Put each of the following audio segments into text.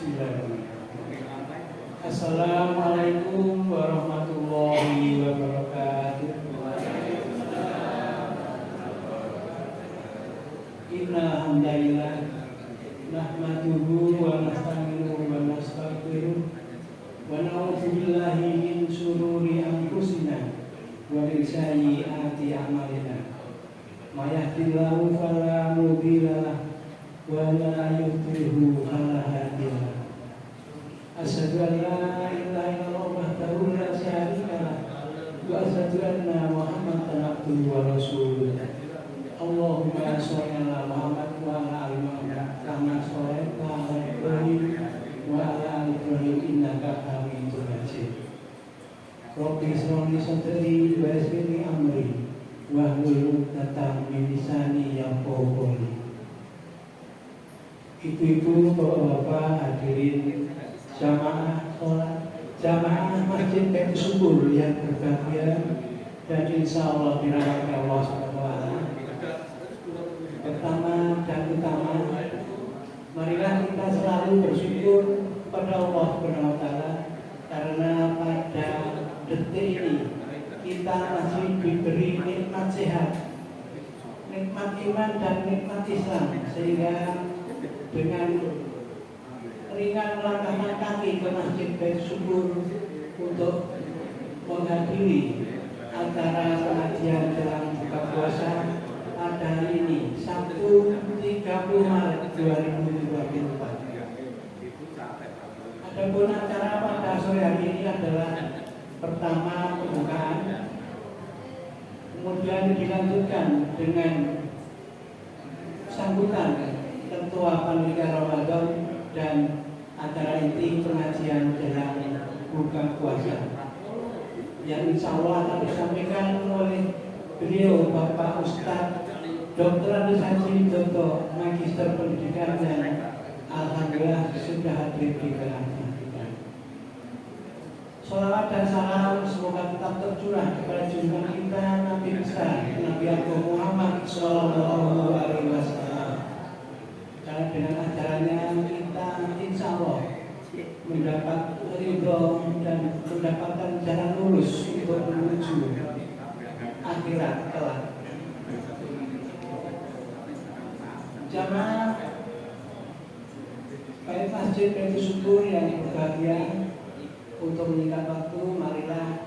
Bismillahirrahmanirrahim. Assalamualaikum warahmatullahi wabarakatuh. Inna hamdalillah nahmaduhu wa nasta'inuhu wa nastaghfiruh wa na'udzu billahi min shururi anfusina wa min sayyiati a'malina. May yahdihillahu fala mudilla lahu wa la yudhlilhu fala hadiya lahu. Asyhadu an la ilaha illallah wahdahu la syarika lahu wa asyhadu anna Muhammadan abduhu wa rasuluh. Allahumma sholli ala Muhammad wa ala ali Muhammad kama shallaita ala Ibrahim wa ala ali Ibrahim innaka Hamidum Majid. Rabbi shrah li sadri wa yassir li amri wahlul 'uqdatam min lisani yafqahu qawli. Ibu-ibu, bapak-bapak, hadirin jamaah sholat, jamaah Masjid Baitul Syukur yang berbahagia dan insya Allah dirahmati Allah SWT. Pertama dan utama, marilah kita selalu bersyukur pada Allah SWT karena pada detik ini kita masih diberi nikmat sehat, nikmat iman dan nikmat Islam, sehingga dengan ringan melangkahkan kaki ke Masjid Baitul Syukur untuk menghadiri acara pengajian jelang buka puasa pada hari ini, Sabtu 30 Maret 2024. Adapun acara pada sore hari ini adalah pertama pembukaan, kemudian dilanjutkan dengan sambutan Ketua Panitia Ramadan dan acara inti pengajian jelang buka puasa yang insya Allah akan disampaikan oleh beliau Bapak Ustadz Dr. Andes Haji Toto, Magister Pendidikan, dan alhamdulillah sudah hadir di tengah kita. Sholawat dan salam semoga tetap tercurah kepada junjungan kita Nabi besar Nabi Agung Muhammad Sallallahu Alaihi Wasallam. Karena dengan ajarannya kita insya Allah mendapat ridho dan mendapatkan jalan lurus untuk menuju akhirat kelak. Jamaah baik Masjid Baitul Syukur yang berbahagia, untuk menyingkat waktu, marilah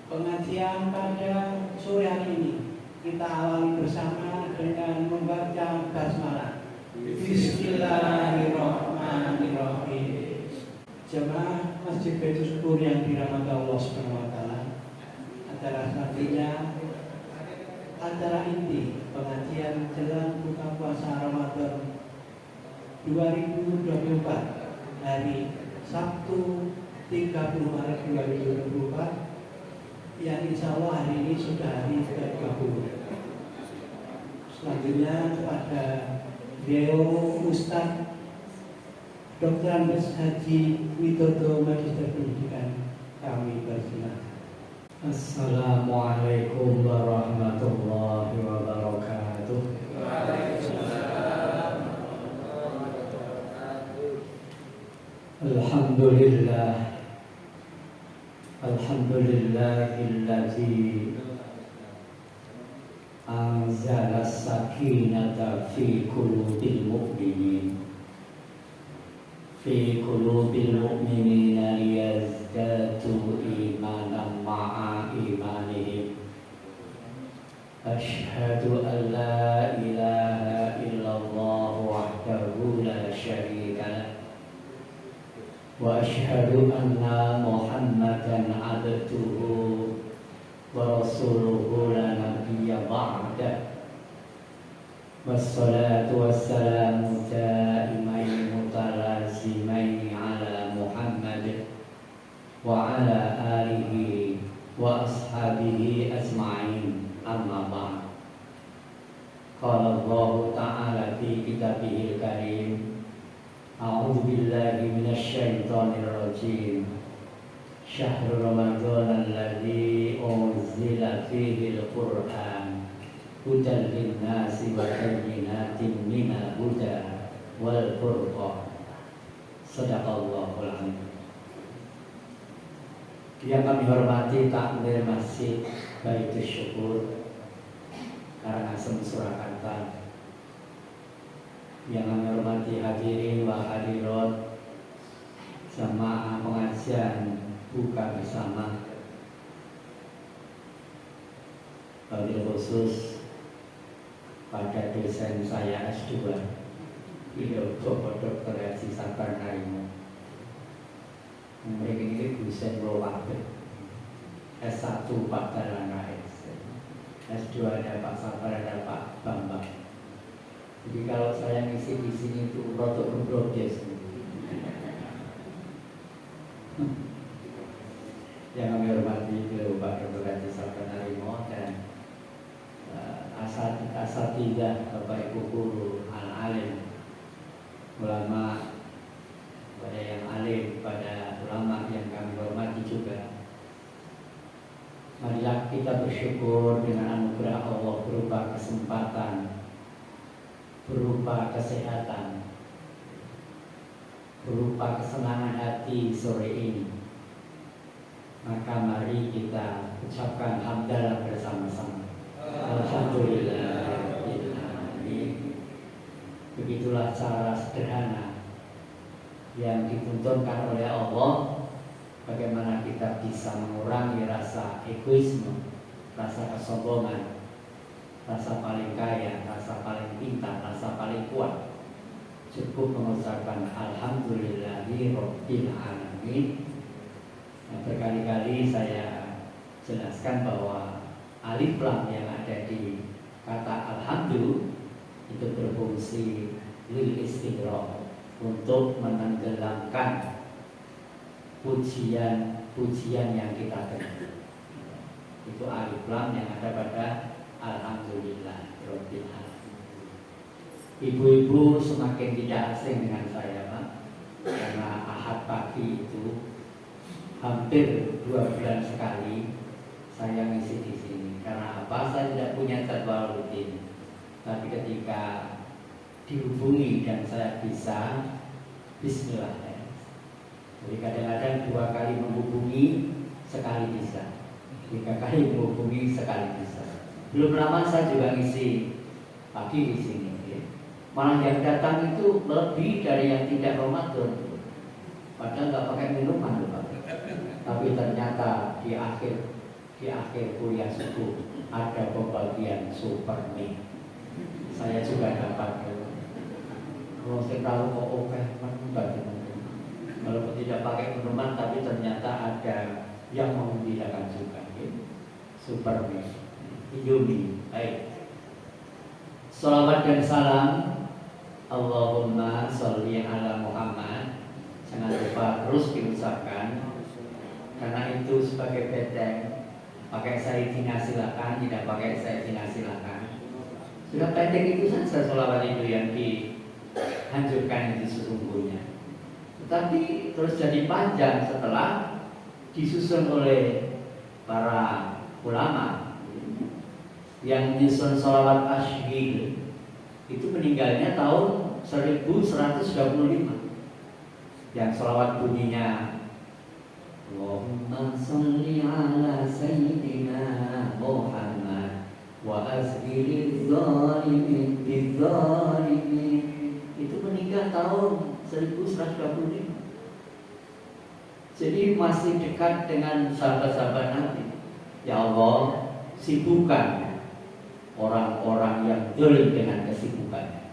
pengajian pada sore hari ini kita awali bersama dengan membaca basmalah. Bismillahirrahmanirrahim. Jemaah Masjid Baitul Syukur yang dirahmati Allah SWT, acara selanjutnya acara inti pengajian jelang buka puasa Ramadan 2024 hari Sabtu 30 Maret 2024 yang insya Allah hari ini sudah hari ke-30. Selanjutnya kepada beliau Ustadz Dr. Andes Haji Widodo, Magister Pendidikan, kami persilakan. Assalamualaikum warahmatullahi wabarakatuh. Alhamdulillah, alhamdulillahilladzi anzala sakinata fi qulubil mu'minin liyazdadu imanan ma'a imanihim. Asyhadu an la ilaha illallah wahdahu la syarika lah wa asyhadu anna Muhammadan abduhu wa rasuluhu la nabiyya ba'dah. Wassalatu wassalamu daimain mutalazimain ala Muhammad wa ala alihi wa ashabihi ajma'in, amma ba'd. Qala Allah ta'ala fi kitabihil karim, a'udzu billahi minasy syaithanir rajim. Syahrul Ramadan alladzi unzila fihi al-Qur'an hudan lin-nasi wa bayyinatin minal huda wal furqan. Shadaqallahul adzim. Yang kami hormati takmir Masjid Baitus Syukur Karangasem Surakarta, yang kami hormati hadirin wa hadirat jamaah pengajian buka bersama, wabil khusus pada dosen saya S2, beliau Bapak Dr. Haji Sabar Narimo. Mereka ini dosen Lowabet, S1 Pak Dalana S2 ada Pak Sabar, ada Pak Bambang. Jadi kalau saya ngisi di sini itu rotok berbrodes. Yang kami hormati beliau Pak Dr. Haji Sabar Narimo dan asatidah Bapak Ibu guru al-alim, ulama, pada yang alim, pada ulama yang kami hormati juga. Marilah kita bersyukur dengan anugerah Allah berupa kesempatan, berupa kesehatan, berupa kesenangan hati sore ini. Maka mari kita ucapkan hamdalah bersama-sama. Alhamdulillah. Begitulah cara sederhana yang dituntunkan oleh Allah, bagaimana kita bisa mengurangi rasa egoisme, rasa kesombongan, rasa paling kaya, rasa paling pintar, rasa paling kuat. Cukup mengucapkan Alhamdulillahi Rabbil Alamin. Nah, berkali-kali saya jelaskan bahwa alif lam yang ada di kata alhamdulillah itu berfungsi lil istighraq, untuk menenggelamkan pujian yang kita dengar. Itu alif lam yang ada pada alhamdulillah rabbil alamin. Ibu-ibu semakin tidak asing dengan saya, Pak, karena Ahad pagi itu hampir 2 bulan sekali saya ngisi di sini. Karena apa? Saya tidak punya jadwal rutin. Tapi ketika dihubungi dan saya bisa, bismillah. Jadi kadang-kadang 2 kali menghubungi, sekali bisa. 3 kali menghubungi, sekali bisa. Belum lama saya juga ngisi pagi di sini. Malah yang datang itu lebih dari yang tidak Ramadan. Padahal nggak pakai minuman loh, Pak. Tapi ternyata di akhir kuliah subuh ada pembagian super mie. Saya juga dapat. Kalau saya tahu kok oke, bagi walaupun tidak pakai minuman, tapi ternyata ada yang menggembirakan juga. Super mie, Indomie. Baik. Salawat dan salam Allahumma sholli ala Muhammad. Jangan lupa terus diucapkan, karena itu sebagai benteng. Pakai Sayyidina silakan, tidak pakai Sayyidina silakan. Sudah pendek itu saja sholawat itu yang dianjurkan itu sesungguhnya. Tetapi terus jadi panjang setelah disusun oleh para ulama. Yang menyusun sholawat asyhid itu meninggalnya tahun 1125. Yang sholawat bunyinya Allahumma sholli ala Sayyidina Muhammad wa asghiril zalimin bizzalimin, itu meninggal tahun 1125. Jadi masih dekat dengan sahabat-sahabat Nabi. Ya Allah, sibukkan orang-orang yang dolim dengan kesibukannya.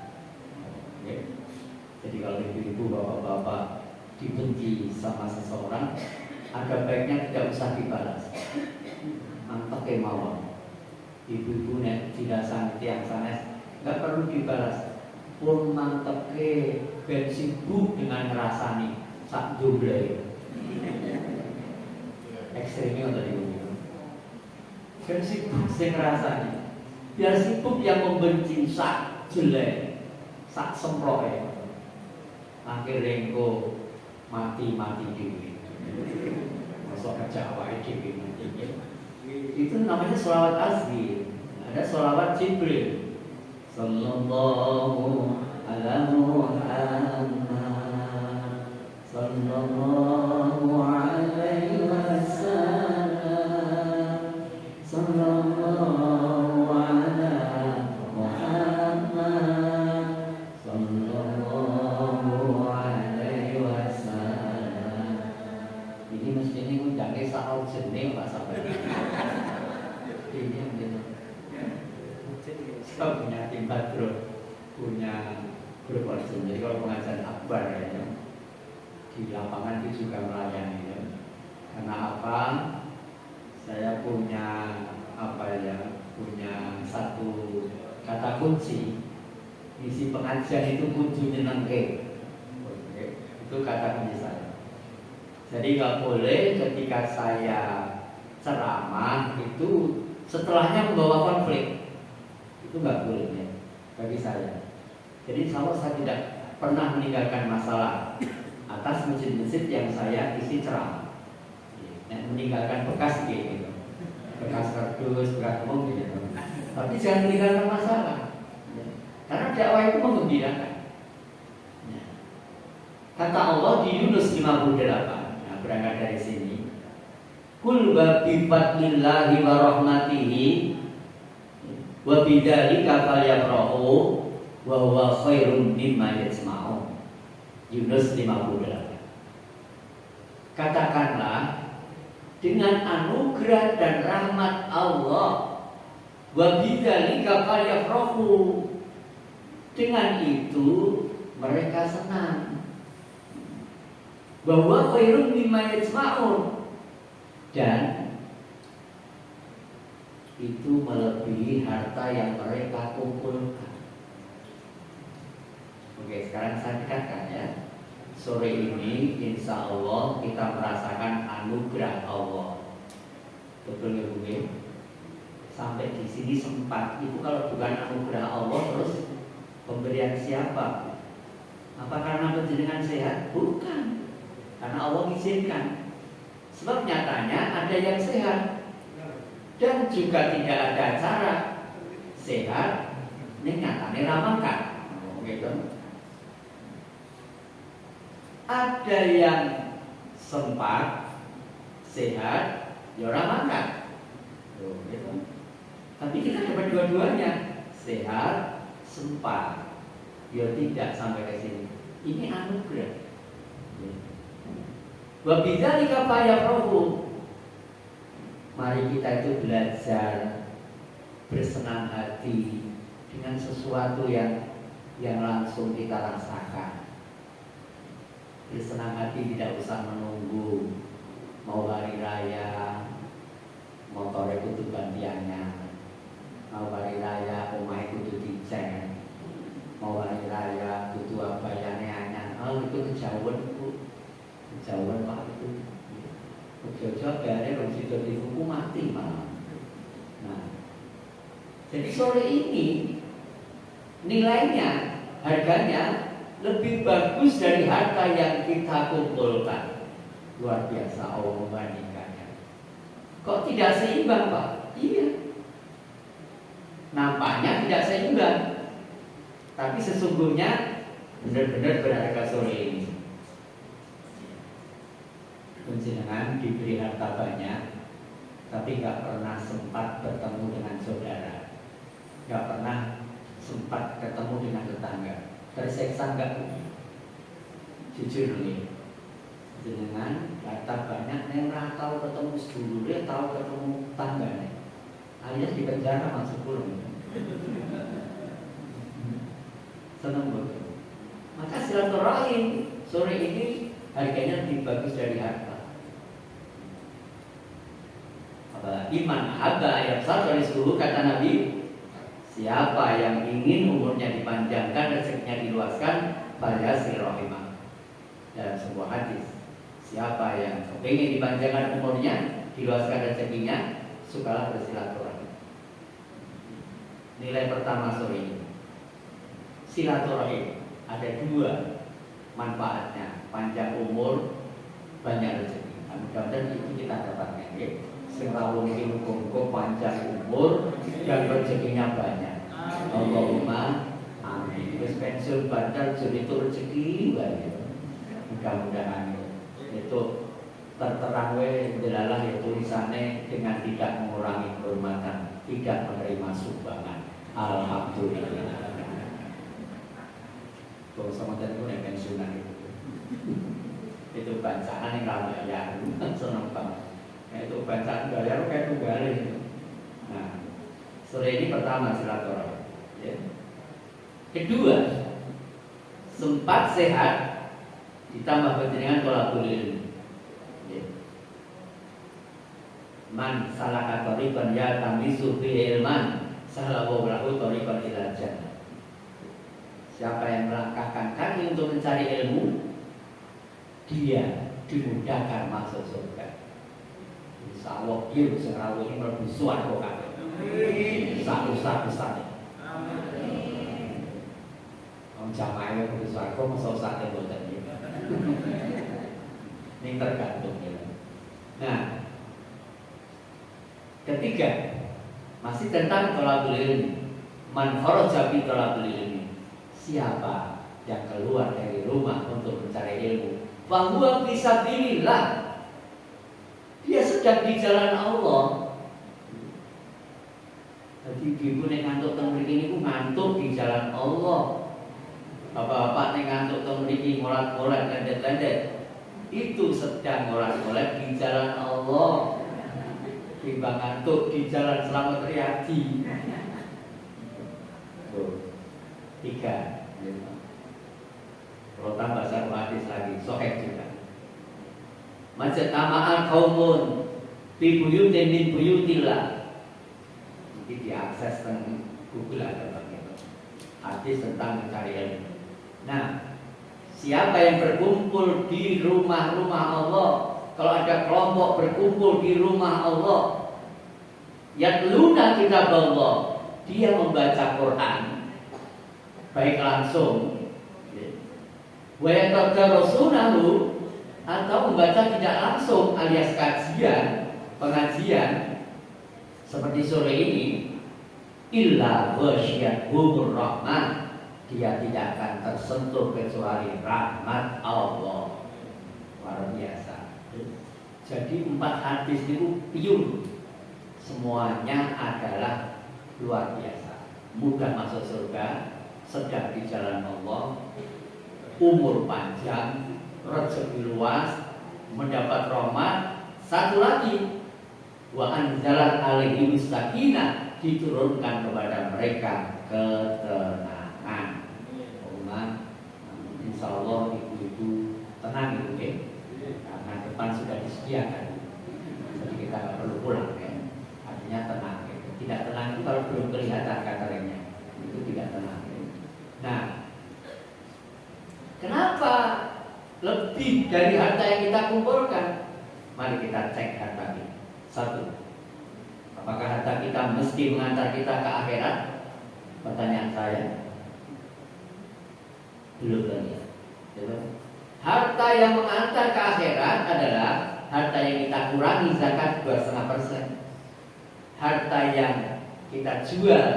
Jadi kalau ibu-ibu, bapak-bapak dibenci sama seseorang, ada baiknya tidak usah dibalas. Mantap kemauan. Ibu-ibu nek tidak sang tiang sanes, nggak perlu dibalas. Pun mantap ke ben sibuk dengan ngerasani sak jumlah. Ekstrimnya tadi begitu. Ben sibuk sing ngerasani. Biar sibuk yang membenci sak jelek, sak semproe. Akhirnya engko mati-mati dewi. Masuk aja awake dewi mati. Itu namanya sholawat asli. Ada sholawat Jibril. Sallallahu ala Muhammad sabar ya. Di lapangan itu juga melayani ya. Karena apa? Saya punya punya satu kata kunci. Isi pengajian itu kudu nyenengke. Itu kata kunci saya. Jadi nggak boleh ketika saya ceramah itu setelahnya membawa konflik. Itu nggak boleh ya bagi saya. Jadi kalau saya tidak pernah meninggalkan masalah atas masjid-masjid yang saya isi ceramah, meninggalkan bekas gitu, bekas kardus, bekas umum gitu. Tapi jangan meninggalkan masalah, karena dakwah itu menggembirakan. Kata Allah di Yunus 58. Berangkat dari sini, kul bi fadlillahi wa rahmatihi wa bidzalika falyafrahu wa huwa khairum mimma yajma'un. Yunus 58. Katakanlah dengan anugerah dan rahmat Allah, wa bidzalika falyafrahu, dengan itu mereka senang. Bahwa khairun mimma yajma'un, dan itu melebihi harta yang mereka kumpulkan. Oke, sekarang saya dekatkan ya. Sore ini insya Allah kita merasakan anugerah Allah. Betul ya Bu? Sampai di sini sempat. Itu kalau bukan anugerah Allah terus pemberian siapa? Apa karena panjenengan sehat? Bukan. Karena Allah mengizinkan. Sebab nyatanya ada yang sehat dan juga tidak ada cara sehat. Ini nyatanya ramakan. Gitu. Ada yang sempat sehat, ya ramakan. Gitu. Tapi kita dapat dua-duanya, sehat, sempat, ya tidak sampai ke sini. Ini anugerah. Wa bidzalika falyafrahu. Mari kita itu belajar bersenang hati dengan sesuatu yang langsung kita rasakan. Bersenang hati tidak usah menunggu mau hari raya, motor itu gantiannya. Mau hari raya, omah itu dicek. Mau hari raya, kudu abayane anyar. Itu kejauhan itu. Kejauhan Pak itu. Ojo-ojo gare wong sido dihukum mati malah. Nah. Jadi sore ini nilainya, harganya lebih bagus dari harta yang kita kumpulkan. Luar biasa Allah membandingkannya. Kok tidak seimbang Pak? Iya. Nampaknya tidak seimbang, tapi sesungguhnya benar-benar berharga sore ini. Panjenengan diberi harta banyak, tapi nggak pernah sempat bertemu dengan saudara, nggak pernah sempat ketemu dengan tetangga. Tersiksa nggak? Jujur nih, panjenengan harta banyak, neng tahu ketemu sedulurnya, tahu ketemu tangganya, alias di penjara masuk kurung. Senang betul. Maka silaturahim sore ini harganya lebih bagus dari harta. Iman habba ayat dari seluruh kata Nabi, siapa yang ingin umurnya dipanjangkan, rezekinya diluaskan, falyasir rahimah. Dalam sebuah hadis, siapa yang ingin dipanjangkan umurnya, diluaskan rezekinya, sukalah bersilaturahim. Nilai pertama sore ini, silaturahim ada dua manfaatnya, panjang umur, banyak rezeki. Mudah-mudahan itu kita dapatkan ya. Sing rawuh iki muga panjang umur dan rezekinya banyak. Allahumma amin. Wis pensiun badal jadi itu rezeki wae. Mudah-mudahan itu terterang wae delalah ya tulisannya dengan tidak mengurangi kehormatan, tidak menerima sumbangan. Alhamdulillah. Kalau sama tadi pun pensiunan itu bacaan yang ramai ya, senang banget. Itu bacaan bayar kayak tunggalin. Nah, sore ini pertama silaturahim. Ya. Kedua, sempat sehat ditambah panjenengan tolabul ilmi. Man salaka thariqan yaltamisu fihi ilman sahalallahu lahu thariqan ilal jannah. Siapa yang melangkahkan kaki untuk mencari ilmu, dia dimudahkan masuk surga. Insyaallah dia bisa rawuh mlebu swarga kabeh. Satu-satu. Om jamaah mlebu swarga mesti sate boten iki. Ini tergantung ya. Nah, ketiga, masih tentang thalabul ilmi. Man kharaja fi thalabul ilmi. Siapa yang keluar dari rumah untuk mencari ilmu, fa huwa fi sabilillah. Dia sedang di jalan Allah. Jadi ibu nek ngantuk teng mriki niku ngantuk di jalan Allah. Bapak-bapak nek ngantuk teng mriki ngolat-ngolat lendet-lendet, itu sedang ngolat-ngolat di jalan Allah. Timbang ngantuk di jalan Slamet Riyadi. Tiga. Kalau tambah satu hadis lagi, sahih juga. Majtama'al qaumun fi buyutin min buyutillah. Ini diakses teng Google ada begitu. Hadis tentang mencari ilmu. Nah, siapa yang berkumpul di rumah-rumah Allah, kalau ada kelompok berkumpul di rumah Allah, yatluna kitab Allah, dia membaca Quran baik langsung, wa yatadarasunahu, atau membaca tidak langsung alias kajian, pengajian seperti sore ini, illa ghasyiyatuhur rahman, dia tidak akan tersentuh kecuali rahmat Allah. Luar biasa. Jadi 4 hadis itu pure, semuanya adalah luar biasa. Mudah masuk surga, sedang di jalan Allah, umur panjang, rezeki luas, mendapat rahmat. Satu lagi, wa anzalat alaihi sakinah, diturunkan kepada mereka ketenangan. Insya Allah ibu-ibu tenang ibu ya, karena depan sudah disediakan, jadi kita nggak perlu pulang ya. Artinya tenang ya. Tidak tenang itu kalau belum kelihatan katernya, itu tidak tenang ya. Nah, kenapa lebih dari harta yang kita kumpulkan? Mari kita cek harta kita. Satu, apakah harta kita mesti mengantar kita ke akhirat? Pertanyaan saya, belum lagi. Harta yang mengantar ke akhirat adalah harta yang kita kurangi zakat 2,5%. Harta yang kita jual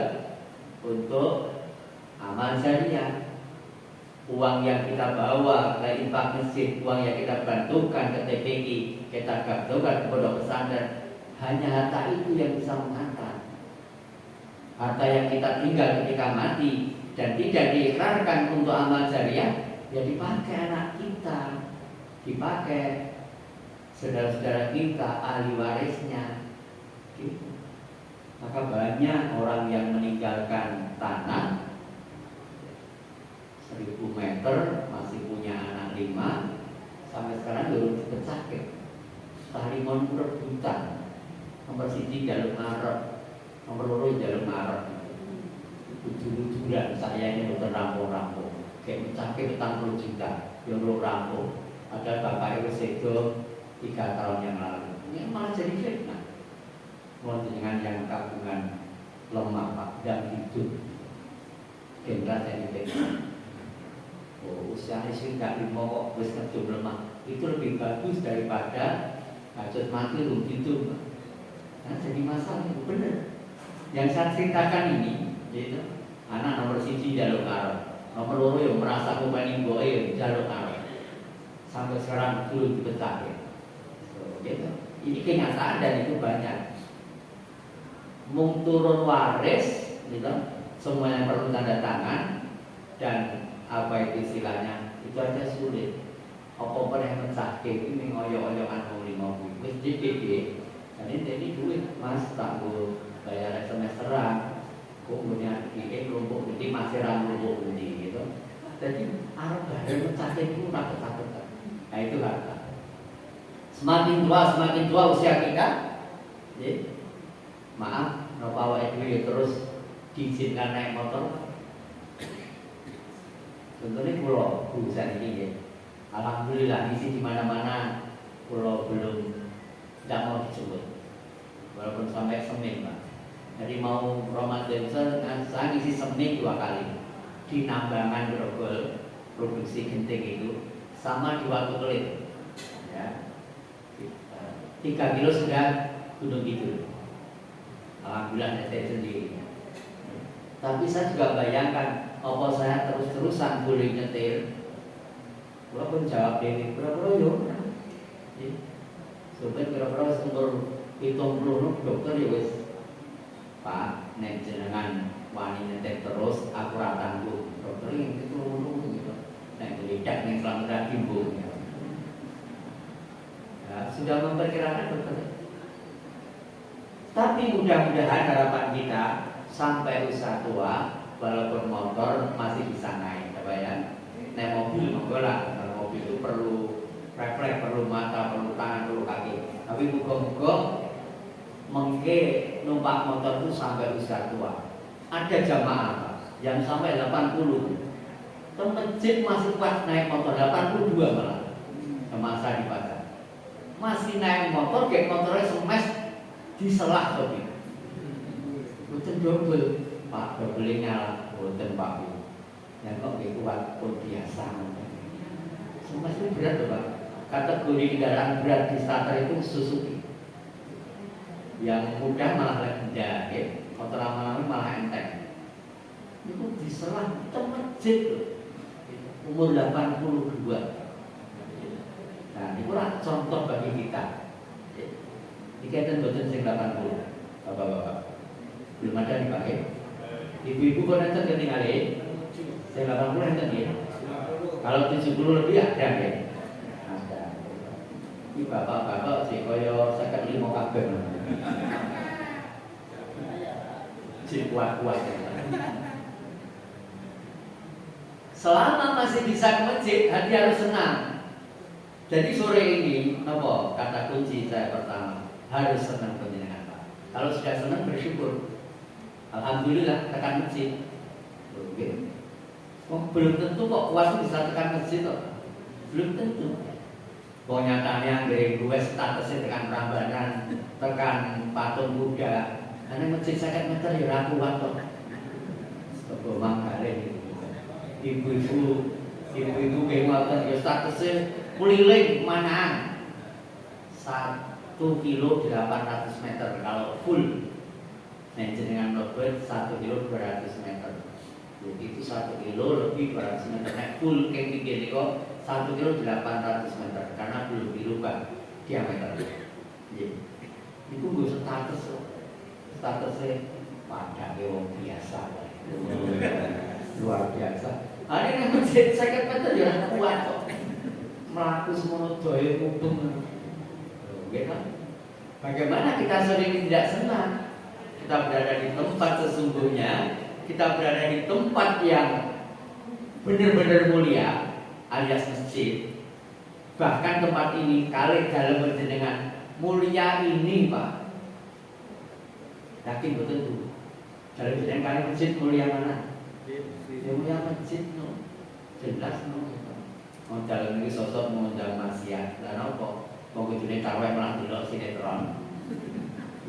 untuk amal jariah. Uang yang kita bawa ke infak masjid, uang yang kita bantukan ke TPI, kita bantukan ke pondok pesantren, hanya harta itu yang bisa mengantar. Harta yang kita tinggal ketika mati dan tidak diikrarkan untuk amal jariah, ya dipakai anak kita, dipakai saudara-saudara kita, ahli warisnya gitu. Maka banyak orang yang meninggalkan tanah 1000 meter, masih punya anak 5, sampai sekarang belum dipecahkan. Tarimon rebutan, nomor 1 jalur ngarep, nomor 2 jalur ngarep. Ujur-ujuran saya ini udah rampung-rampung, kayak mencapai 40 juta, yang rampung. Ada bapak itu sedo 3 tahun yang lalu, ini malah jadi fitnah. Mohon dengan yang tabungan lemah pak dan hidup, generasi ini fitnah. Oh, usianya sudah 5 kok wis ngejum lemah, itu lebih bagus daripada hajat mati rugi itu. Nah, jadi masalah itu benar. Yang saya ceritakan ini, yaitu anak nomor 1 jaluk arep, nomor 2 yang merasa kumani boe jaluk arep, sampai sekarang belum dipecahkan. So, gitu. Ini kenyataan dan itu banyak. Mung turun waris, gitu, semua yang perlu tanda tangan dan apa itu istilahnya, itu aja sulit. Apa pernah mencari ini ngoyo-ngoyoan mau 50 wis DPD, dan ini duit mas tangguh bayar semesteran, kemudian ini kelompok ini masih ramai kelompok ini gitu. Jadi arah bayar mencari itu takut-takut. semakin tua usia kita, ya, maaf, napa awake dhewe terus diizinkan naik motor. Contohnya pulau urusan ini ya. Alhamdulillah isi di mana-mana pulau belum tidak mau dijemput, walaupun sampai Senin Pak. Jadi mau Ramadan saya ngisi Senin 2 kali di Nambangan Grogol produksi genting itu sama di Watu Kelit ya. 3 kilo sudah Gunung Kidul. Alhamdulillah saya sendiri. Tapi saya juga bayangkan apa saya terus-terusan boleh nyetir. Walaupun jawab Dewi pura-pura yo. Supaya kira-kira umur 70 dokter ya wis Pak, nek jenengan wani nyetir terus aku ra tanggung. Dokter yang itu gitu. Nek belidak ning Slamet Timbu. Ya, sudah memperkirakan dokter. Tapi mudah-mudahan harapan kita sampai usia tua, walaupun motor masih bisa naik, ya. Nek mobil menggolak, mobil itu perlu refleks, perlu mata, perlu tangan, perlu kaki. Tapi muka-muka mengke numpak motor itu sampai usia tua. Ada jamaah yang sampai 80. Ke masjid masih kuat naik motor 82 malah. Semasa di pasar. Masih naik motor, kayak motornya semes diselah tadi. Boten double, Pak, double nyala, boten Pak. Yang kok gitu waktu biasa. Semes itu berat loh Pak. Kategori kendaraan berat di starter itu Suzuki. Yang mudah malah rendah, ya. Motor lama-lama malah enteng. Itu diselah ke masjid loh. Umur 82. Nah, itu lah contoh bagi kita. Dikaitan boten sing 80. Bapak-bapak. Belum ada dipakai. Ibu-ibu kok nanti ketinggalan. Sing 80 nanti ya. Kalau 70 lebih ada ya. Ada. Ini bapak-bapak sih koyo 55 kabeh. Si kuat-kuat. Selama masih bisa ke masjid, hati harus senang. Jadi sore ini, apa kata kunci saya pertama, harus senang penjenengan Pak. Kalau sudah senang bersyukur, alhamdulillah tekan masjid. Oke. Oh, belum tentu kok kuat bisa tekan masjid kok. Belum tentu. Kok nyatanya dari gue statusnya tekan Prambanan, tekan patung Buddha. Karena masjid 50 meter ya ragu waktu. Sebab mangkale ibu-ibu kemuatan ya statusnya kuliling manaan 1 kilo 800 meter kalau full. Nah jenengan Norbert 1 kilo 200 meter. Jadi itu 1 kilo lebih 200 meter. Nah full kayak begini kok 1 kilo 800 meter karena belum dirubah diameter. Jadi itu gue statusnya pada wong biasa. Luar biasa. Hari ini masjid 50 meter ya kuat kok. Melaku semua doa mubeng. Bagaimana kita sering tidak senang? Kita berada di tempat sesungguhnya, kita berada di tempat yang benar-benar mulia, alias masjid. Bahkan tempat ini kali dalam berjenengan mulia ini Pak. Yakin betul itu. Dalam berjenengan kali masjid mulia mana? Ya mulia masjid no. Jelas no. Modal ini sosok mengundang maksiat. Dan apa? Mau kejadian tarawih malah delok sinetron.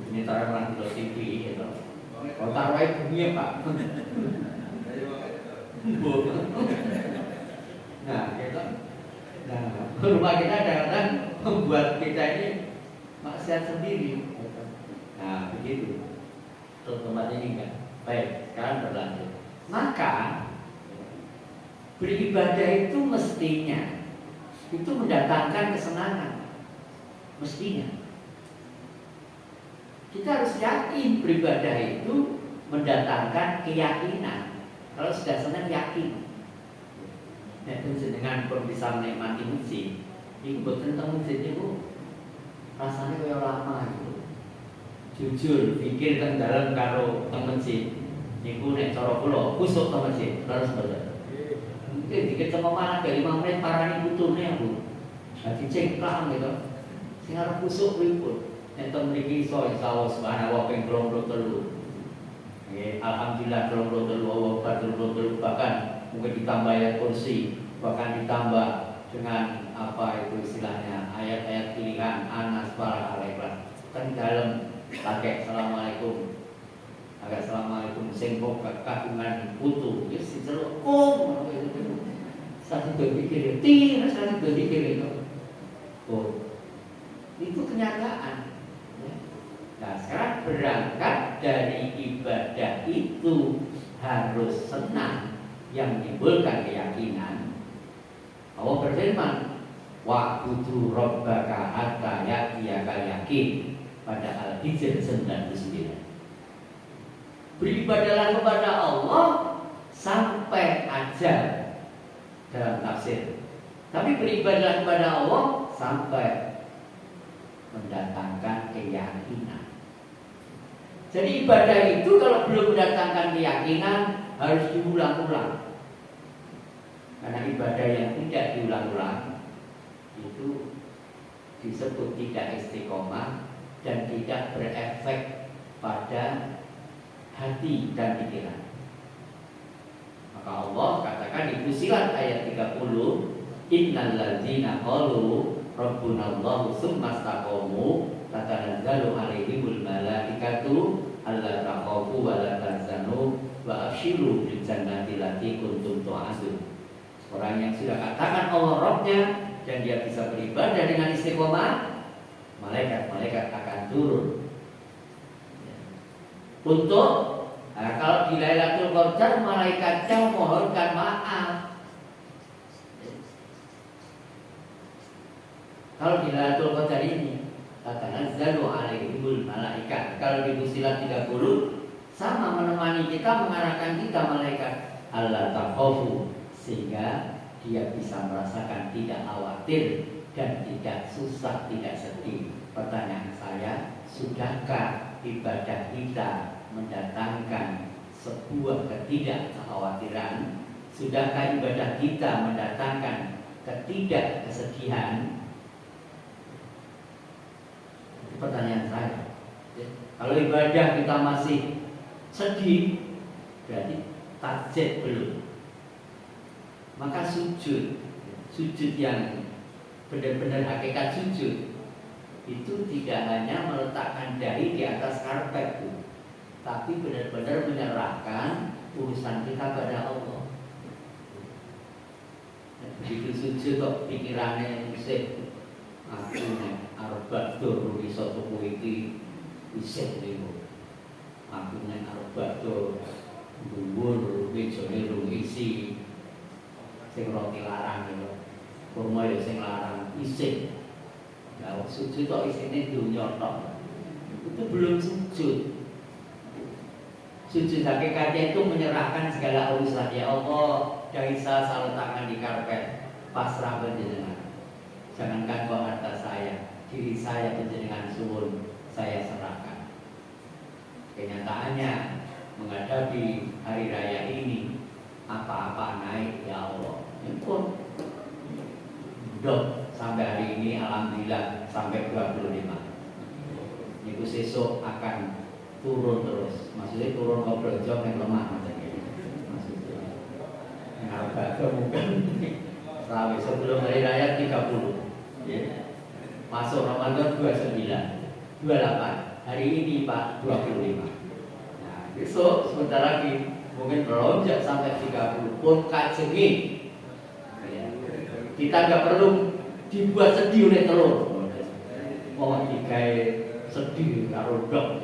Ini tarawih malah delok TV gitu. Kalau tarawih bunyi Pak. Nah, gitu. Nah, rumah kita kadang-kadang membuat kita ini maksiat sendiri. Nah, begitu. Untuk tempat ini kan. Baik, sekarang berlanjut. Maka beribadah itu mestinya itu mendatangkan kesenangan. Mestinya kita harus yakin beribadah itu mendatangkan keyakinan. Kalau sudah senang yakin. Dan dengan pun bisa menikmati masjid. Itu betul tentang masjid itu rasanya kayak lama gitu. Jujur pikir tentang dalam karo tentang masjid. Niku nek cara kula kusuk teng masjid, terus bener. Mungkin dikit sama mana dari 5 menit parani putune aku. Dadi cengklang gitu. Sing arep kusuk pripun? Enten mriki iso insyaallah subhanahu wa ping 33. Nggih, alhamdulillah 33 Allah bahkan mungkin ditambah ayat kursi, bahkan ditambah dengan apa itu istilahnya ayat-ayat pilihan Anas para Al-Ikhlas. Kan dalam pakai assalamualaikum. Agak assalamualaikum sing kok kagungan putu. Ya si celuk satu berpikir satu berpikir itu. Oh, itu kenyataan. Ya. Nah, sekarang berangkat dari ibadah itu harus senang yang menimbulkan keyakinan. Allah berfirman, wa'budu rabbaka hatta ya'tiyakal yakin pada Al-Hijr 99. Beribadahlah kepada Allah sampai ajal dalam tafsir. Tapi beribadahlah kepada Allah sampai mendatangkan keyakinan. Jadi ibadah itu kalau belum mendatangkan keyakinan harus diulang-ulang. Karena ibadah yang tidak diulang-ulang itu disebut tidak istiqomah dan tidak berefek pada hati dan pikiran. Maka Allah katakan di Fussilat ayat 30, innal ladzina qalu rabbunallahu tsumma istaqamu tatanazzalu alaihimul malaikatu alla takhafu wa la tahzanu wa abshiru bil jannati allati kuntum tu'adun. Orang yang sudah katakan Allah Rabbnya dan dia bisa beribadah dengan istiqomah, malaikat-malaikat akan turun untuk kalau di Lailatul Qadar malaikatnya mohonkan maaf. Kalau di Lailatul Qadar ini tatanazzalu alaihimul malaikat. Kalau di Fussilat 30 sama menemani kita, mengarahkan kita malaikat alla takhafu, sehingga dia bisa merasakan tidak khawatir dan tidak susah, tidak sedih. Pertanyaan saya, sudahkah ibadah kita mendatangkan sebuah ketidakkhawatiran? Sudahkah ibadah kita mendatangkan ketidakkesedihan? Pertanyaan saya. Kalau ibadah kita masih sedih, berarti tajid belum. Maka sujud yang benar-benar hakikat sujud itu tidak hanya meletakkan dahi di atas karpet, tapi benar-benar menyerahkan urusan kita pada Allah. Begitu sujud kok pikirannya isih aku nek arep batur iso tuku iki isih niku. Aku nek arep batur dhuwur mejane rung isi. Sing roti larang itu, kurma ya sing larang isih. Nah, sujud kok isine dunya tok. Itu belum sujud. Sujud hakikatnya itu menyerahkan segala urusan. Ya Allah, Daisa saya letakkan di karpet, pasrah panjenengan. Jangankan kau harta saya, diri saya panjenengan suwun, saya serahkan. Kenyataannya menghadapi hari raya ini, apa-apa naik ya Allah. Pun dok sampai hari ini alhamdulillah sampai 25. Niku sesuk akan turun terus. Maksudnya turun ke brojong yang lemah macam ini. Maksudnya yang harga mungkin sampai sebelum hari raya 30 ya. Masuk Ramadan 29 28. Hari ini Pak 25. Nah besok sebentar lagi mungkin melonjak sampai 30 pun kajengi. Kita nggak perlu dibuat sedih oleh telur. Mau digawe sedih karo dok,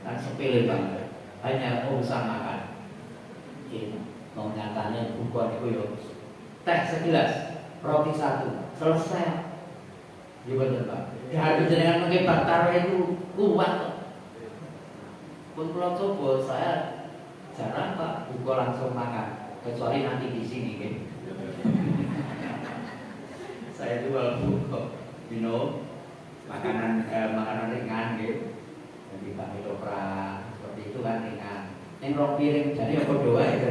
kan sepele banget. Hanya urusan makan. Mau nyatanya bukan itu yo. Teh segelas, roti satu, selesai. Iya betul Pak. Harus dengan pakai bakar itu kuat. Pun kalau coba saya jarang Pak buka langsung makan, kecuali nanti di sini kan. Saya jual buka minum makanan ringan gitu, jadi bakmi ketoprak seperti itu kan ringan. Yang rok piring jadi apa doa ya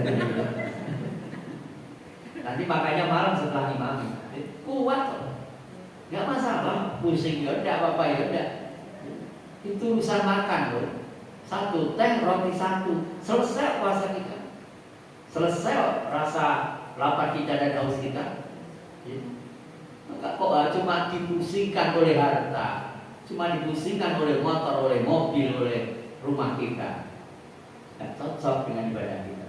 nanti makanya malam setelah imam kuat, nggak masalah pusing ya udah, apa-apa ya udah. Itu urusan makan loh. 1 teh roti 1, selesai puasa kita. Selesai rasa lapar kita dan haus kita. Ya. Maka kok cuma dipusingkan oleh harta, cuma dipusingkan oleh motor, oleh mobil, oleh rumah kita. Tidak cocok dengan ibadah kita.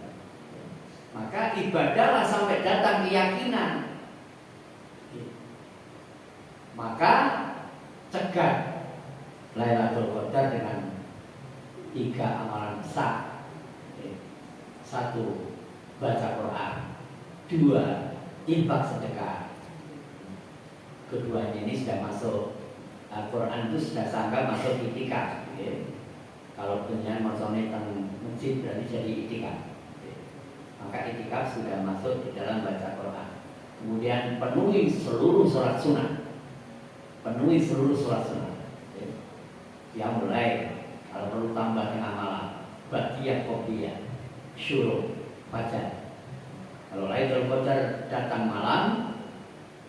Maka ibadahlah sampai datang keyakinan. Maka cegah Lailatul Qadar dengan 3 amalan besar. 1, baca Quran. 2, infak sedekah. Keduanya ini sudah masuk Al-Quran, itu sudah sangka masuk itikaf. Kalau penyanyi masuknya tentang masjid berarti jadi itikaf. Maka itikaf sudah masuk di dalam baca Quran. Kemudian penuhi seluruh sholat sunnah. Penuhi seluruh sholat sunnah. Ya mulai, kalau perlu tambah tengah malam, baqiyah qobliyah, syuruq, fajar. Kalau Lailatul Qadar datang malam,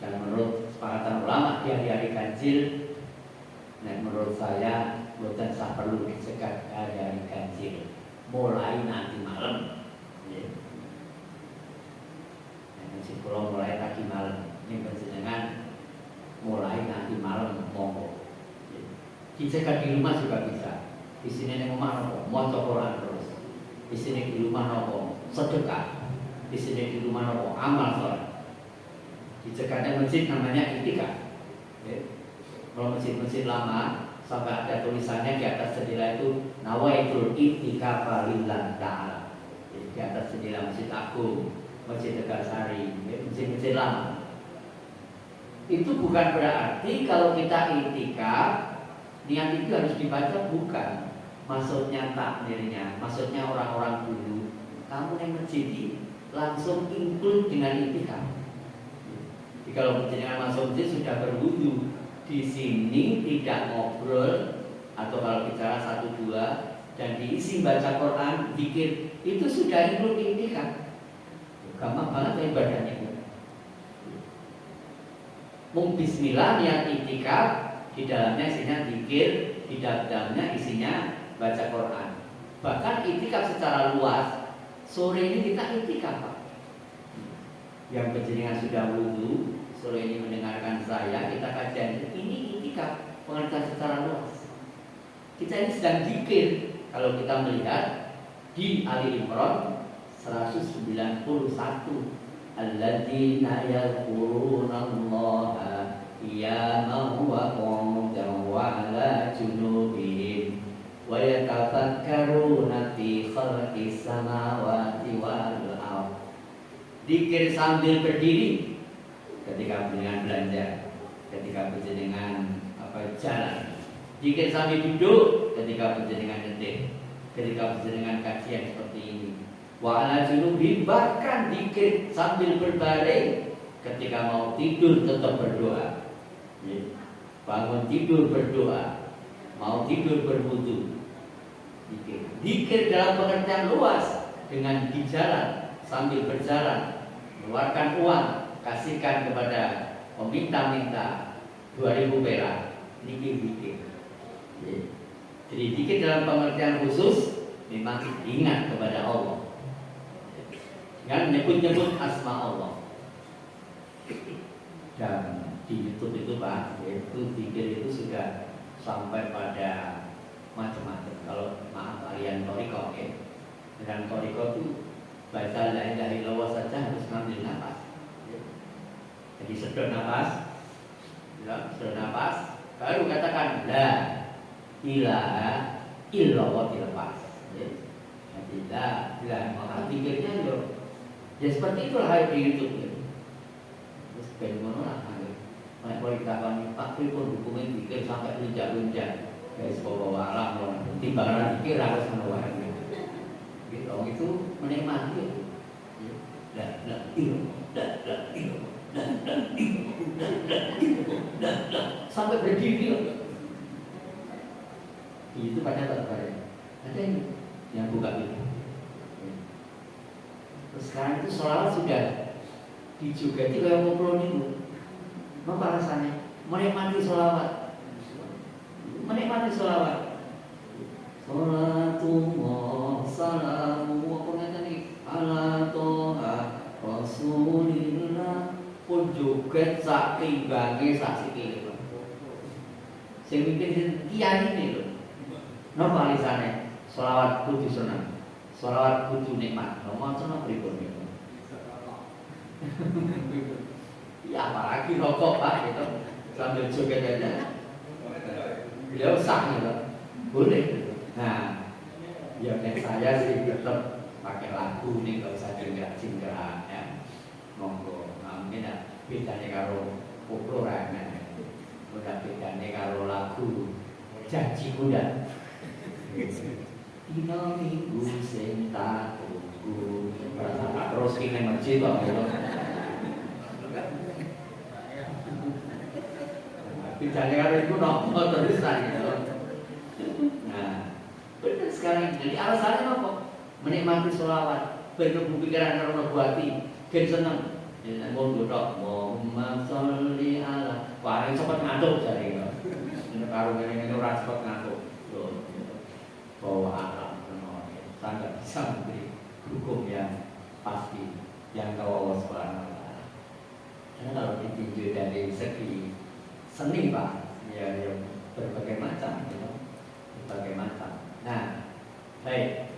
dan menurut sepakatan ulama di hari-hari ganjil, dan menurut saya bukan sah perlu disekat hari-hari ganjil, mulai nanti malam. Si pulau mulai tadi malam, ini berjenengan mulai nanti malam monggo. Dicegat di rumah juga bisa. Di sini nih rumah nopo, maca Quran terus. Di sini di rumah nopo, sedekah. Di sini di rumah nopo, amal sholat. Dicegatnya masjid namanya itikaf. Kalau masjid-masjid lama sampai ada tulisannya di atas jendela itu nawaitul itikaf lillah ta'ala. Di atas jendela Masjid Agung, Masjid Tegasari, masjid-masjid lama. Itu bukan berarti kalau kita itikaf niat itu harus dibaca, bukan. Maksudnya takmirnya, maksudnya orang-orang dulu, kamu yang masjid langsung include dengan itikaf. Jadi kalau jenengan masuk masjid sudah berwudu, di sini tidak ngobrol atau kalau bicara 1-2 dan diisi baca Quran, zikir, itu sudah include itikaf. Gampang banget ibadahnya. Bismillah niat itikaf, di dalamnya isinya zikir, di dalamnya isinya baca Quran. Bahkan itikaf secara luas, sore ini kita itikaf, Pak. Yang berjenengan sudah wudu, sore ini mendengarkan saya, kita kajian ini itikaf, pengertian secara luas. Kita ini sedang zikir. Kalau kita melihat di Ali Imran 191, alladzina yadhkurunallaha qiyaman wa qu'udan wa 'ala junubihim wa yatafakkaruna fi khalqis samawati wal ardh. Zikir sambil berdiri ketika dengan belanja, ketika berjenengan jalan. Zikir sambil duduk ketika berjenengan nyetir, ketika berjenengan kajian seperti ini. Wa 'ala junubihim, bahkan zikir sambil berbaring ketika mau tidur tetap berdoa. Bangun tidur berdoa, mau tidur berwudu. Zikir dalam pengertian luas, dengan di jalan, sambil berjalan, mengeluarkan uang, kasihkan kepada peminta-minta 2.000 perak, zikir. Jadi zikir dalam pengertian khusus memang ingat kepada Allah, dengan nyebut-nyebut asma Allah. Dan di YouTube itu Pak, yaitu zikir itu sudah sampai pada macam-macam. Kalau maaf kalian toriko, dengan toriko itu baca la ilaha illallah saja harus ngambil nafas. Jadi sedot nafas, sedot nafas, baru katakan la ilaha illallah dilepas. Jadi la ilaha, maka zikirnya ya seperti itulah di YouTube. Terus bagaimana? Kalau kita akan Pak pun hukumnya pikir sampai lunjak-lunjak, guys bawa alam loh, timbangan pikir harus mengeluarkan gitu. Itu menikmati. Sampai berdiri itu pada terbaik. Ada yang buka itu. Terus sekarang itu sholawat sudah dijugati kayak ngobrol itu. Apa rasanya? menikmati sholawat. Menikmati sholawat. Sholatullah salamu apa ngene ala toha Rasulillah pun joget sak timbange sak sikile. Sing mimpin kiai ini lho. Napa alisane? Sholawat kudu seneng. Sholawat kudu nikmat. Maca napa pripun niku? Ya apalagi rokok Pak gitu. Sambil joget aja. Beliau sah gitu. Boleh. Nah, ya saya sih tetap pakai lagu nih, gak usah jingkrak ya. Monggo, mungkin ya bedanya karo koplo rame, udah bedanya karo lagu janji kuda. Dino minggu sing tak tunggu, terus kini masjid kok gitu. Bedanya karo itu nopo terusan gitu. Nah, benar sekali. Jadi alasannya apa? Menikmati sholawat, berkebu pikiran karo hati, ben seneng. Yen wong dotok, Muhammad sholli ala. Paling cepet ngantuk jare kok. Nek karo ngene-ngene ora cepet ngantuk. Loh. Bawa alam tenan. Sangat bisa memberi hukum yang pasti yang tahu Allah Subhanahu wa taala. Karena kalau ditinjau dari segi seni Pak, ya berbagai macam gitu. Berbagai macam. Nah, baik.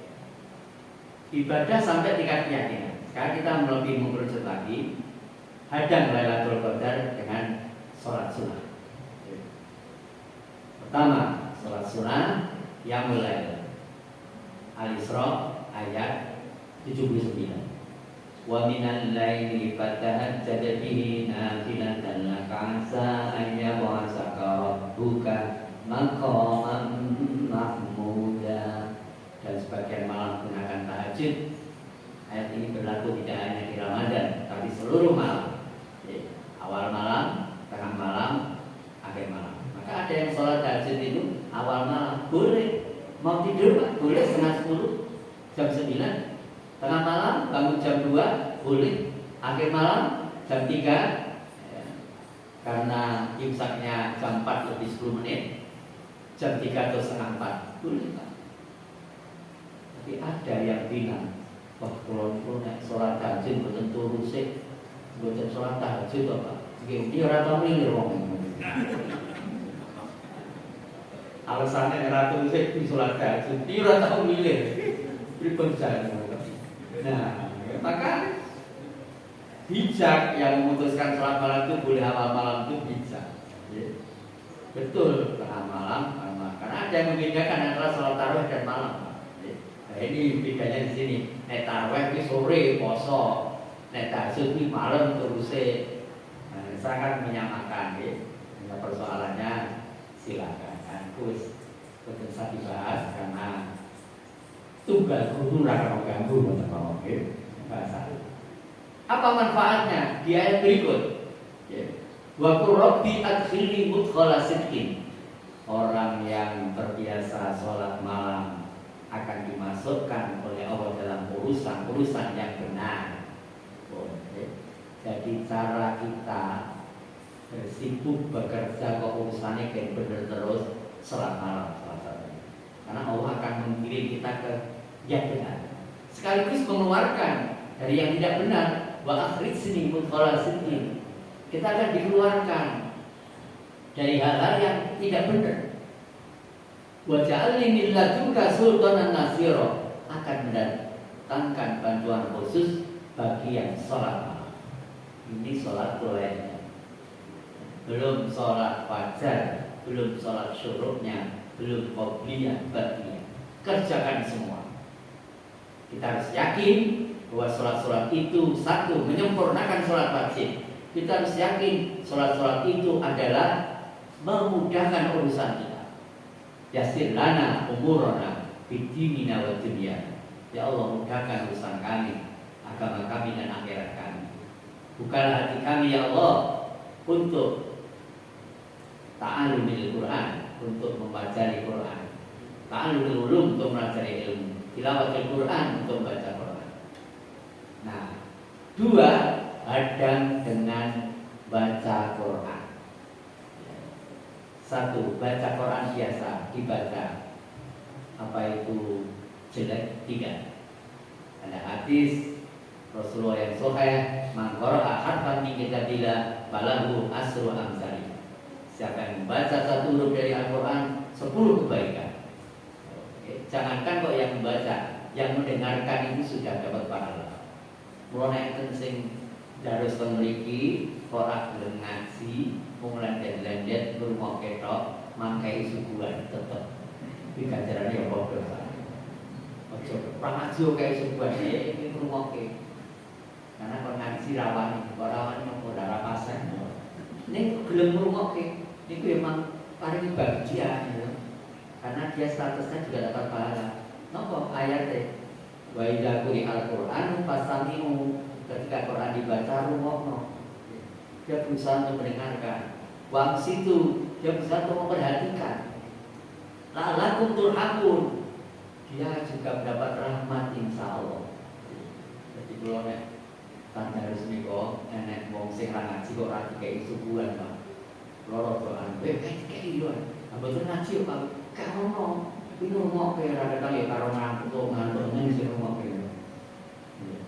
Ibadah sampai tingkat keyakinan. Sekarang kita lebih mengerucut lagi. Hadang Lailatul Qadar dengan sholat sunnah. Pertama, sholat sunnah yang mulai Al-Isra ayat 79. Wa minal laili fatahajjad bihi nafilatan laka 'asa an yab'atsaka rabbuka maqaman mahmuda. Dan sebagian malam gunakan tahajud. Ayat ini berlaku tidak hanya di Ramadan, tapi seluruh malam. Awal malam, tengah malam, akhir malam. Maka ada yang sholat tahajud itu awal malam boleh, mau tidur Pak, boleh setengah 10, jam 9. Tengah malam bangun jam 2 boleh, akhir malam jam 3 ya, karena imsaknya jam 4 lebih 10 menit, jam 3 atau setengah 4 boleh Pak. Tapi ada yang bilang, wah kalau nek sholat tahajud boten turu sik, boten sholat tahajud Pak. Iki ora tau milir wong. Alasannya ora turu sik di sholat tahajud, iki ora tau milir. Pripun jane? Nah, maka bijak yang memutuskan sholat malam itu boleh awal malam itu bijak. Ya. Betul, tengah malam, karena ada yang membedakan antara sholat tarawih dan malam. Ya. Nah, ini bedanya di sini. Nek tarawih itu sore poso, nek tahajud itu malam terus. Nah, sangat menyamakan. Ya. Nah, persoalannya silakan. Kus, betul saya dibahas karena tunggal guru raka mengganggu teman-teman. Bahasa. Apa manfaatnya? Di ayat berikut. Wa qur rabbi adkhilni mudkhala sidqin. Orang yang terbiasa sholat malam akan dimasukkan oleh Allah dalam urusan-urusan yang benar. Jadi cara kita bersibuk bekerja ke urusannya kayak benar terus sholat malam salah satunya. Karena Allah akan mengirim kita ke yang benar. Sekaligus mengeluarkan dari yang tidak benar. Wa akhrijni mudkhala sidqin. Kita akan dikeluarkan dari hal-hal yang tidak benar. Wa ja'alni min ladunka sultanan nasira. Akan mendatangkan bantuan khusus bagi yang sholat malam. Ini sholat lainnya. Belum sholat fajar, belum sholat syuruknya, belum qobliyah, ba'diyah. Kerjakan semua. Kita harus yakin bahwa sholat-sholat itu satu, menyempurnakan sholat wajib. Kita harus yakin sholat-sholat itu adalah memudahkan urusan kita. Yassir lana umurana bidinina wa dunya. Ya Allah, mudahkan urusan kami, agama kami dan akhirat kami. Bukalah hati kami ya Allah untuk ta'allumil Quran, untuk membaca Al-Quran. Ta'allumul ulum, untuk mempelajari ilmu. Tilawatul Quran, untuk membaca Quran. Nah, dua, hadang dengan baca Quran. Satu, baca Quran biasa, dibaca. Apa itu jelek? Tidak. Ada hadis Rasulullah yang sahih, "Man qara'a harfan min kitabillah falahu asru amsalih." Siapa yang membaca satu huruf dari Al-Quran, 10 kebaikan. Jangankan kok yang membaca, yang mendengarkan itu sudah dapat pahala. Mulai enten sing darus memiliki ora gelem ngaji, mung lendet-lendet ngrungok ketok, mangkai suguhan tetep. Iki ganjarane ya padha. Ojo pangaji kae suguhan iki ngrungokke. Karena kon ngaji rawan, kok ora pasen. Ning gelem ngrungokke, niku emang paling bahagia ya. Karena dia statusnya juga dapat pahala. Napa ayatnya? Wa idza quri'al Qur'an fasami'u, ketika Quran dibaca rungokno. Dia berusaha untuk mendengarkan. Wa situ dia berusaha untuk memperhatikan. La'allakum turhamun. Dia juga mendapat rahmat insyaallah. Jadi kalau nek tanda harus niko nenek wong sing ra ngaji kok ora dikai subuhan, Pak. Loro doan, kayak yo. Amboten ngaji yo, Pak. Gak ono. Kuwi ngono kaya ra kali karo ngantuk ning sing ngono kaya.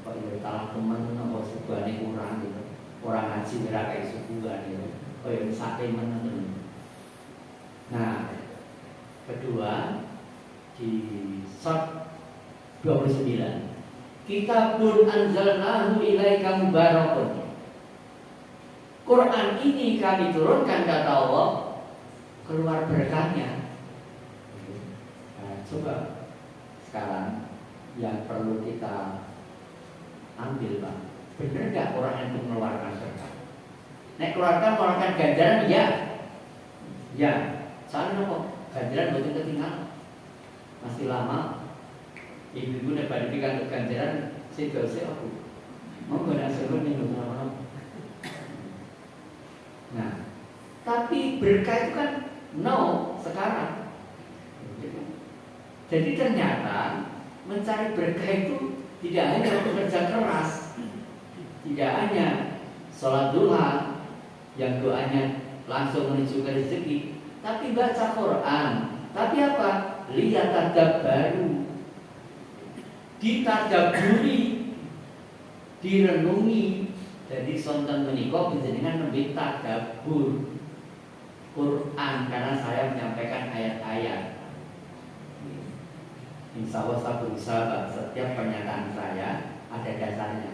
Kok yo salah temen apa subane kurang gitu. Ora ngaji ora kaya subuhan gitu. Kaya sate men. Nah, kedua di surat 29. Kitabun anzalnahu ilaika mubarakun. Quran ini kami turunkan kata Allah, keluar berkahnya. Nah, coba sekarang yang perlu kita ambil, Pak, benar nggak Quran itu mengeluarkan berkah? Mengeluarkan ganjaran, ya. Soalnya apa? Ganjaran betul ketinggalan. Masih lama. Ibu-ibu dapat diberikan ganjaran situasi aku. Mau gak seru nih lama. Nah, tapi berkah itu kan sekarang. Jadi ternyata mencari berkah itu tidak hanya bekerja keras, tidak hanya sholat duha yang doanya langsung menuju ke rezeki, tapi baca Quran. Tapi apa? Lihat adab baru, ditadaburi, direnungi. Jadi sonten menika panjenengan nembe tadabbur Quran karena saya menyampaikan ayat-ayat. Insya Allah saya berusaha setiap pernyataan saya ada dasarnya.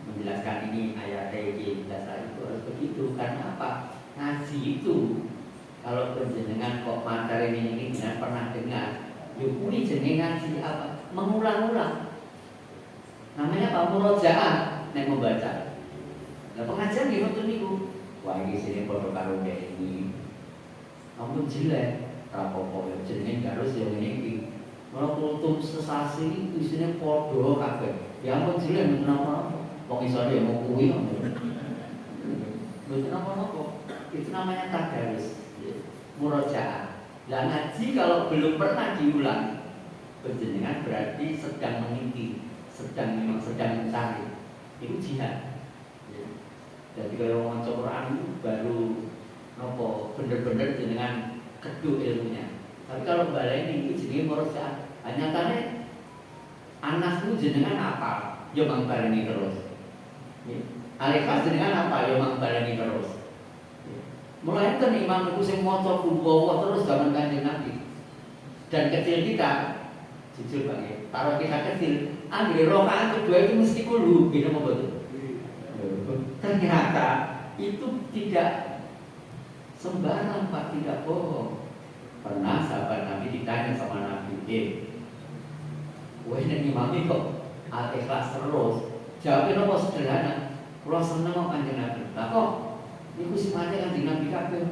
Menjelaskan ini ayat ini dasar itu harus begitu. Karena apa? Ngaji itu kalau panjenengan kok materi ini jangan pernah dengar. Yukuni jenengan ngaji apa? Mengulang-ulang. Namanya apa? Murojaah nek membaca. Lah pengajian nggih ngoten niku. Wah iki sine padha karo dhek iki. Ampun jelek, ra apa-apa ya jenenge harus ya ngene iki. Ora kultum sesasi isine padha kabeh. Ya ampun jelek menapa? Wong isone ya mau kuwi. Mboten apa-apa. Itu namanya tadarus. Murojaah. Lah ngaji kalau belum pernah diulang, panjenengan berarti sedang mengintip, sedang mencari. Itu jihad. Jadi kalau mau maca Quran itu baru nopo bener-bener jenengan kedua ilmunya. Tapi kalau baleni itu jenenge murojaah. Hanya tane Anas itu jenengan apa? Ya mang baleni terus. Alifas jenengan apa? Ya mang baleni terus. Mulai kan imam itu sing maca kuwo terus zaman Kanjeng Nabi. Dan kecil kita jujur Bang ya, kalau kita kecil, ambil rakaat kedua itu mesti kudu, gitu mau betul. Ternyata itu tidak sembarang Pak, tidak bohong. Pernah sahabat Nabi ditanya sama Nabi, wah ini imami kok al-ikhlas terus. Jawabnya apa sederhana, kalau seneng kok Kanjeng Nabi. Lah kok, niku sifatnya Kanjeng Nabi kabeh.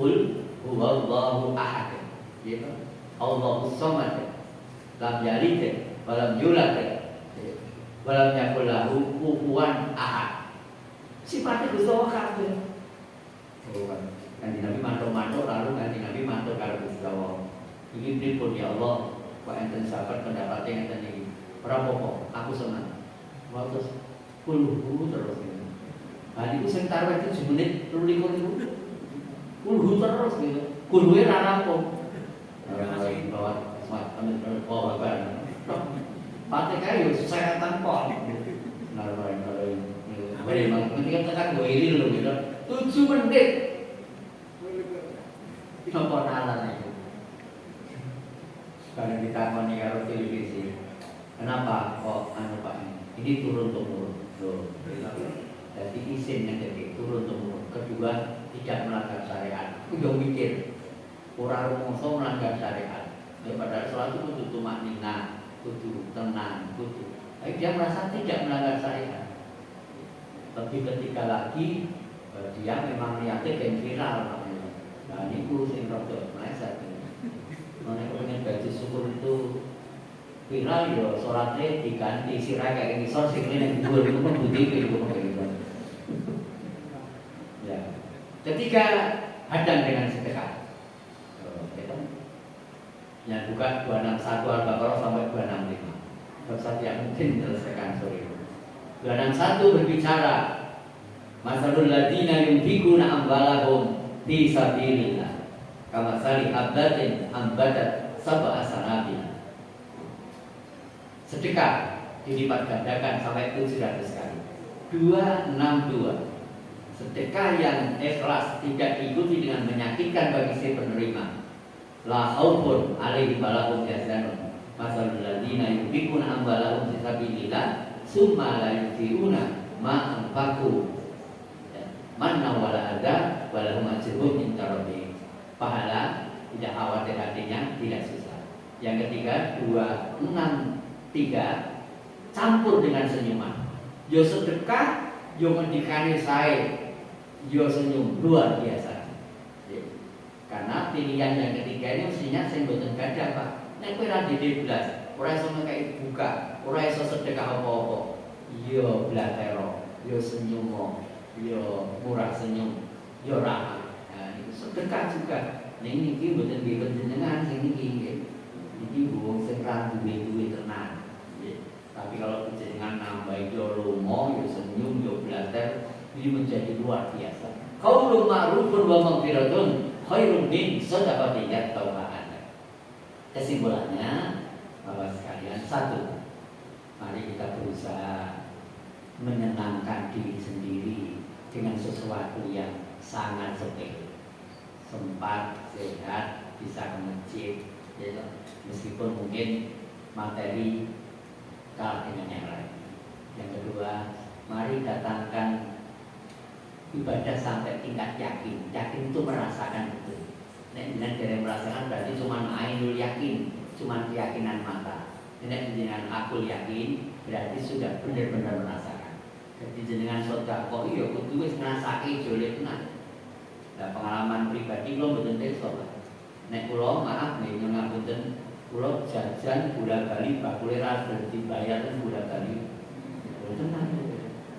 Qul huwallahu ahad. Gitu. Allahus samad. Lam yalid wa lam yulad. Wa lam yakul lahu kufuwan ahad. Sifatnya Gusti Allah kabeh. Oh kan. Kanjeng Nabi mantuk-mantuk lalu Kanjeng Nabi mantuk karo Gusti Allah. Iki pripun ya Allah? Kok enten sahabat pendapatnya enten iki. Ora apa-apa, aku senang. Waktu kuluh terus gitu. Nah, itu sing taruh itu 7 menit 23 niku. kulhu terus gitu. Kulhunya rampung. Bawa semacam bawa pakai kayu seretan pol. Memang ketika tekan gue ini loh gitu. 7 menit. Apa nalar itu? Kalau ditakoni karo televisi, kenapa kok Pak ini turun temurun? Jadi izinnya jadi turun temurun. Kedua, tidak melanggar syariat. Udah mikir, orang rumongso melanggar syariat. Padahal sholat itu kudu tumakninah, kudu tenang, kudu. Tapi dia merasa tidak melanggar syariat. Tapi ketika lagi dia memang niatnya yang viral. Nah ini kurus yang rada meleset. Mana kepengen baju syukur itu viral ya sholatnya diganti sirai kayak gini sor sing yang dhuwur itu membudi gitu gitu. Ya. Ketika hadang dengan sedekah. Ya buka 261 Al-Baqarah sampai 265. Bab satu yang mungkin menyelesaikan sore itu. 261 berbicara masalul ladina yunfikuna amwalahum fi sabilillah kama sali habbatin ambatat sab'a sanabil. Sedekah dilipat gandakan sampai 700 kali. 262. Sedekah yang ikhlas tidak diikuti dengan menyakitkan bagi si penerima. La khaufun 'alaihim wa lahum yahzanun. Masalul ladzina yunfikuna amwalahum fi sabilillah summa la yunfiquna ma anfaqu manna wala adza wa lahum ajrun inda rabbihim. Pahala tidak khawatir artinya tidak susah. Yang ketiga 263 campur dengan senyuman. Yo sedekah, yo ngendikane sae, yo senyum luar biasa. Karena pilihan yang ketiga ini mestinya sing mboten gadah, Pak. Nek kowe ra ndek blas, ora iso ngekeki buka, ora iso sedekah apa-apa. Yo blatero, yo senyum, yo murah senyum, yo ramah. Nah, itu sedekah juga. Ning niki mboten nggih panjenengan sing niki nggih. Iki wong sing ra duwe tenan. Tapi kalau panjenengan nambah yo lomo, yo senyum, yo blater, ini menjadi luar biasa. Qaulun ma'rufun wa maghfiratun khairun min shadaqatin yatba'uha. Kesimpulannya Bapak sekalian, satu, mari kita berusaha menyenangkan diri sendiri dengan sesuatu yang sangat sepele. Sempat, sehat, bisa ke masjid, ya, meskipun mungkin materi kalah dengan yang lain. Yang kedua, mari datangkan ibadah sampai tingkat yakin. Yakin itu merasakan betul. Nek jenengan dari merasakan berarti cuma ainul yakin, cuma keyakinan mata. Nek jenengan akul yakin berarti sudah benar-benar merasakan. Jadi jenengan sedekah iya kudu wis ngrasake jole tenan. Nah, pengalaman pribadi kula mboten teso. Nek kula maaf nggih ngapunten, kula jajan bola-bali bakule ra dibayar bola-bali. Tenan.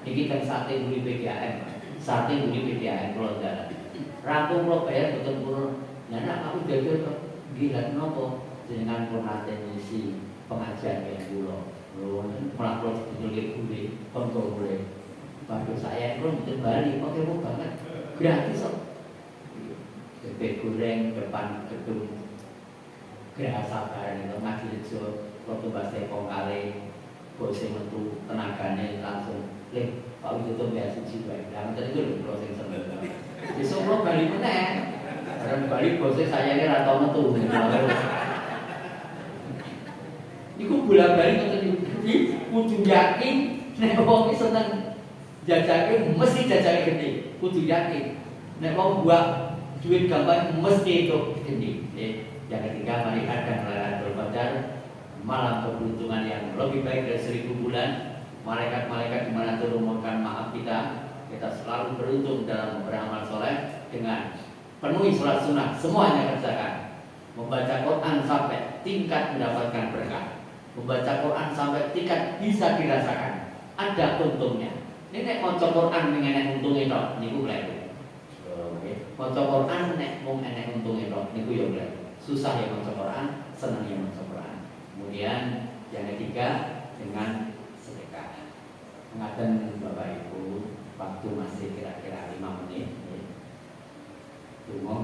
Iki kan sate beli PGAM. Sate beli PGAM kula dalan. Rampung kula bayar boten purun. Nah, aku jajan kok gila napa jenengan pun nate ngisi pengajian yang kula. Lho, malah kula ditulis bule, kontrol bule. Waduh saya kula mboten bali, kok kepo banget. Gratis kok. Bebek goreng depan gedung Geraha Sabaran itu Majelis waktu bahasa Kongkale bose metu tenagane langsung leh Pak Widodo biasa siji wae. Lah tadi itu lho proses sebentar. Besok lo bali meneh. Karena bali bose saya ini ra tau metu. Iku bola-bali ngoten iki kudu yakin nek wong iki seneng jajake mesti jajake gede. Kudu yakin. Nek wong buat duit gampang mesti itu gede. Yang ketiga mari hadang Lailatul Qadar, malam keberuntungan yang lebih baik dari 1000 bulan. Malaikat-malaikat dimana turunkan maaf kita selalu beruntung dalam beramal soleh dengan penuhi sholat sunnah semuanya kerjakan. Membaca Quran sampai tingkat mendapatkan berkah. Membaca Quran sampai tingkat bisa dirasakan. Ada untungnya. Ini nek maca Quran mengenai untungnya tok niku kleru. Maca Quran nek mung enek untungnya tok niku yo kleru. Susah ya maca Quran, senang ya maca Quran. Kemudian yang ketiga dengan sedekah. Ngaten Bapak Ibu, waktu masih kira-kira 5 menit. Tunggu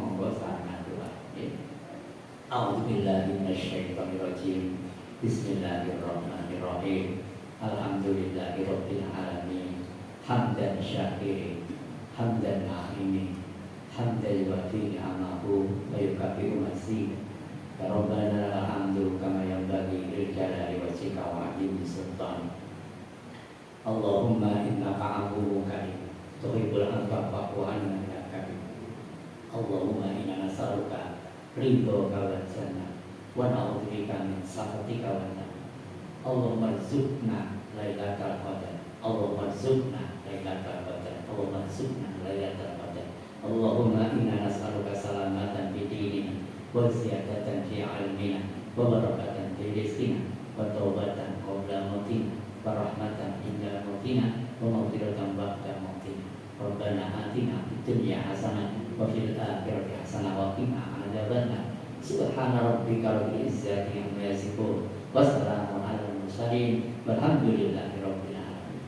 A'udzubillahi minasyaitonirrajim. Bismillahirrahmanirrahim. Alhamdulillahirabbil alamin. Hamdan syakirin, hamdan na'imin, hamdan yuwafi ni'amahu wa yukafi'u mazid. Ya Rabbana lakal hamdu kama yanbaghi lil jalali wajhika wa 'azimi sultan. Allahumma innaka 'afuwwun karim, tuhibbul 'afwa fa'fu 'anna ya karim. Allahumma inna nas'aluka ridhoka wal jannah wa na'udzubika min sakhatika wan nar. Allahumma rzuqna lailatal qadar. Allahumma rzuqna lailatal qadar. Allahumma rzuqna lailatal qadar. Allahumma inna nas'aluka salamatan fi dinina wa ziyadatan fi 'ilmina wa barakatan fi rizqina wa taubatan qabla mautina wa rahmatan inda mautina wa maghfiratan ba'da mautina. Rabbana atina fid dunya hasanah wa fil akhirati hasanah wa qina adzabannar. Subhana rabbika rabbil izzati amma yasifun wa salamun alal mursalin walhamdulillahi rabbil alamin.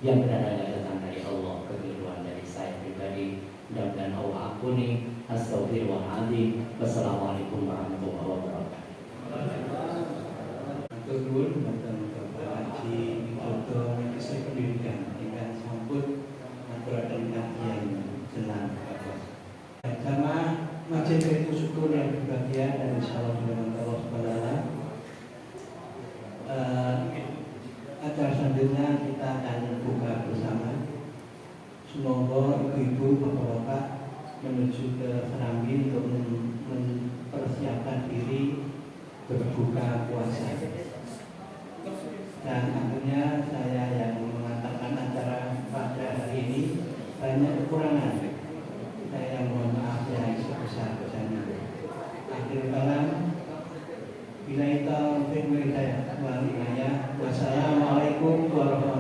Yang benar-benar datang dari Allah, kekeliruan dari saya pribadi, mudah-mudahan Allah ampuni. Astagfirullahaladzim. Wassalamualaikum warahmatullahi wabarakatuh. Turun Bapak Haji Widodo Menteri Pendidikan dengan sambut aturadan kajian jelang sama Masjid itu syukur yang berbahagia dan insyaallah dengan Allah SWT. Acara selanjutnya kita akan buka bersama. Semoga ibu-ibu, bapak-bapak menuju ke Serambi untuk mempersiapkan diri berbuka puasa. Dan akhirnya saya yang mengatakan acara pada hari ini banyak kekurangan. Saya mohon maaf yang sebesar-besarnya. Akhir kalam, bila itu wal hidayah. Wassalamualaikum warahmatullahi wabarakatuh.